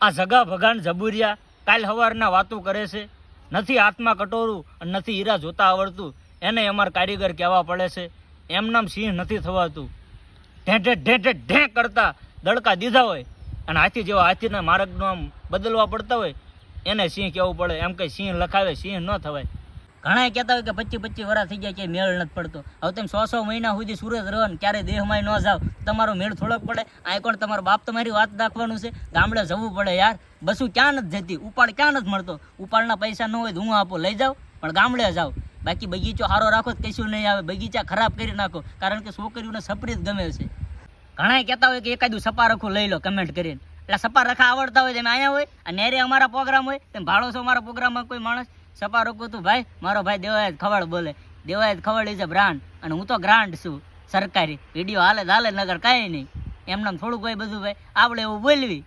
આ જગા ભગાન જબુરિયા કાલ સવારના વાતો કરે છે, નથી હાથમાં કટોરું અને નથી હીરા જોતા આવડતું, એને અમારા કારીગર કહેવા પડે છે. એમનામ સિંહ નથી થવાતું. ઢેઢે ઢેઢે ઢે કરતા દડકા દીધા હોય અને હાથી જેવા હાથીના માર્ગનો આમ બદલવા પડતા હોય એને સિંહ કહેવું પડે. એમ કંઈ સિંહ લખાવે સિંહ ન થવાય. ઘણા કહેતા હોય કે 25-25 વર્ષ થઈ ગયા કે મેળ નથી પડતો. હવે તમે 100 મહિના સુધી સુરત રહો ને ક્યારે દેહમાં ન જાવ, તમારો મેળ થોડોક પડે. આ કોણ તમારો બાપ તમારી વાત રાખવાનું છે? ગામડે જવું પડે યાર. બસું ક્યાં નથી જતી, ઉપાડ ક્યાં નથી મળતો. ઉપાડના પૈસા ન હોય તો હું આપો, લઈ જાઓ, પણ ગામડે જાઓ. બાકી બગીચો સારો રાખો તો કશું નહીં આવે. બગીચા ખરાબ કરી નાખો, કારણ કે છોકરીઓને સપરી જ ગમે છે. ઘણા કહેતા હોય કે એકાદું સપા રખું લઈ લો કમેન્ટ કરીને. એટલે સપા રખા આવડતા હોય તમે અહીંયા હોય અને નેરે અમારા પ્રોગ્રામ હોય તમે ભાડો છો અમારા પ્રોગ્રામમાં કોઈ માણસ સપા રોકું તું ભાઈ. મારો ભાઈ દેવાયત ખવડ બોલે. Devayat Khavad is a brand અને હું તો ગ્રાન્ડ છું સરકારી. વિડીયો હાલે નગર કાંઈ નહીં. એમને થોડુંક હોય બધું ભાઈ આવડે એવું બોલવી.